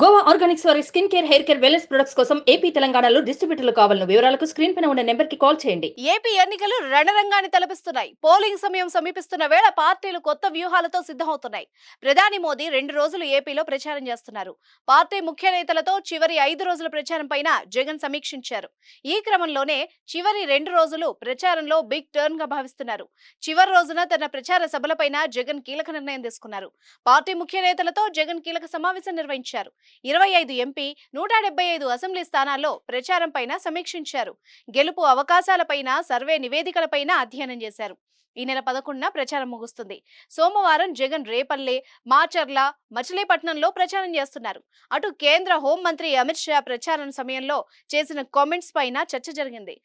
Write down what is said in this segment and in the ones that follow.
Goa Organics వారి skin care, hair care, wellness products కోసం AP, తెలంగాణలో డిస్ట్రిబ్యూటర్లు కావాలన్న వివరాలకు స్క్రీన్ పైన ఉన్న నెంబర్ కి కాల్ చేయండి. ఏపీ ఎన్నికలు రణరంగాన్ని తలపిస్తున్నాయి. పోలింగ్ సమయం సమీపిస్తున్న వేళ పార్టీలు కొత్త వ్యూహాలతో సిద్ధమవుతున్నాయి. ప్రధాని మోదీ 2 రోజులు ఏపీలో ప్రచారం చేస్తున్నారు. పార్టీ ముఖ్య నేతలతో చివరి 5 రోజుల ప్రచారం పైన జగన్ సమీక్షించారు. ఈ క్రమంలోనే చివరి 2 రోజులు ప్రచారంలో బిగ్ టర్న్ గా భావిస్తున్నారు. చివరి రోజున తన ప్రచార సభలపైన జగన్ కీలక నిర్ణయం తీసుకున్నారు. పార్టీ ముఖ్య నేతలతో జగన్ కీలక సమావేశం నిర్వహించారు. 25 ఎంపీ, 175 అసెంబ్లీ స్థానాల్లో ప్రచారం పైన సమీక్షించారు. గెలుపు అవకాశాలపైన, సర్వే నివేదికలపైన అధ్యయనం చేశారు. ఈ నెల 11న ప్రచారం ముగుస్తుంది. సోమవారం జగన్ రేపల్లె, మాచర్ల, మచిలీపట్నంలో ప్రచారం చేస్తున్నారు. అటు కేంద్ర హోంమంత్రి అమిత్ షా ప్రచారం సమయంలో చేసిన కామెంట్స్ పైన చర్చ జరిగింది.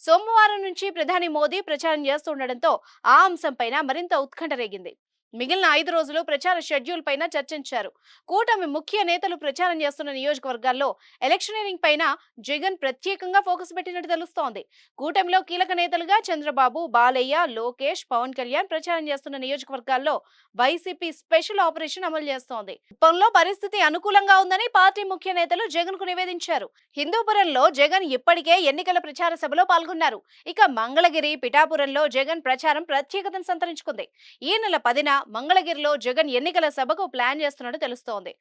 సోమవారం నుంచి ప్రధాని మోదీ ప్రచారం చేస్తుండటంతో ఆ అంశంపైన మరింత ఉత్కంఠ రేగింది. మిగిలిన 5 రోజులు ప్రచార షెడ్యూల్ పైన చర్చించారు. కూటమి ముఖ్య నేతలు ప్రచారం చేస్తున్న నియోజకవర్గాల్లో ఎలక్షనీరింగ్ పైన జగన్ ప్రత్యేకంగా ఫోకస్ పెట్టినట్టు తెలుస్తోంది. కూటమిలో కీలక నేతలుగా చంద్రబాబు, బాలయ్య, లోకేష్, పవన్ కళ్యాణ్ ప్రచారం చేస్తున్న నియోజకవర్గాల్లో వైసీపీ స్పెషల్ ఆపరేషన్ అమలు చేస్తోంది. కుప్పంలో పరిస్థితి అనుకూలంగా ఉందని పార్టీ ముఖ్య నేతలు జగన్ కు నివేదించారు. హిందూపురంలో జగన్ ఇప్పటికే ఎన్నికల ప్రచార సభలో పాల్గొన్నారు. ఇక మంగళగిరి, పిఠాపురంలో జగన్ ప్రచారం ప్రత్యేకతను సంతరించుకుంది. ఈ నెల 10న మంగళగిరిలో జగన్ ఎన్నికల సభకు ప్లాన్ చేస్తున్నట్టు తెలుస్తోంది.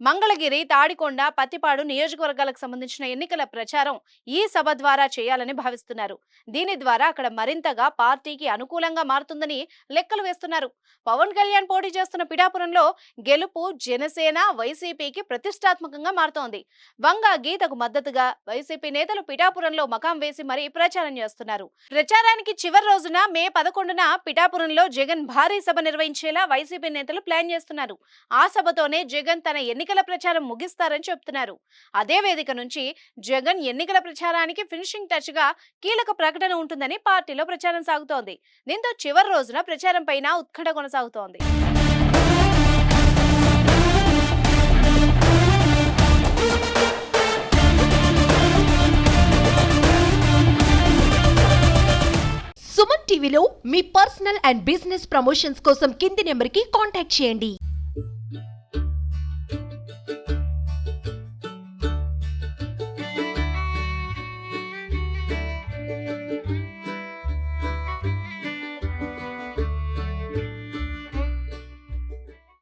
మంగళగిరి, తాడికొండ, పత్తిపాడు నియోజకవర్గాలకు సంబంధించిన ఎన్నికల ప్రచారం ఈ సభ ద్వారా చేయాలని భావిస్తున్నారు. దీని ద్వారా అక్కడ మరింతగా పార్టీకి అనుకూలంగా మారుతుందని లెక్కలు వేస్తున్నారు. పవన్ కళ్యాణ్ పోటీ చేస్తున్న పిఠాపురంలో గెలుపు జనసేన, వైసీపీకి ప్రతిష్టాత్మకంగా మారుతోంది. వంగ గీతకు మద్దతుగా వైసీపీ నేతలు పిఠాపురంలో మకాం వేసి మరీ ప్రచారం చేస్తున్నారు. ప్రచారానికి చివరి రోజున మే 11న పిఠాపురంలో జగన్ భారీ సభ నిర్వహించేలా వైసీపీ నేతలు ప్లాన్ చేస్తున్నారు. ఆ సభతోనే జగన్ తన ఎన్నికల ప్రచారం ముగిస్తారని చెప్తున్నారు. అదే వేదిక నుంచి జగన్ ఎన్నికల ప్రచారానికి ఫినిషింగ్ టచ్ గా కీలక ప్రకటన ఉంటుందని పార్టీలో ప్రచారం సాగుతోంది. దీంతో చివరి రోజున ప్రచారం పైన ఉత్కంఠ కొనసాగుతోంది. సుమన్ టీవీలో మీ పర్సనల్ అండ్ బిజినెస్ ప్రమోషన్స్ కోసం కింది నెంబర్కి కాంటాక్ట్ చేయండి.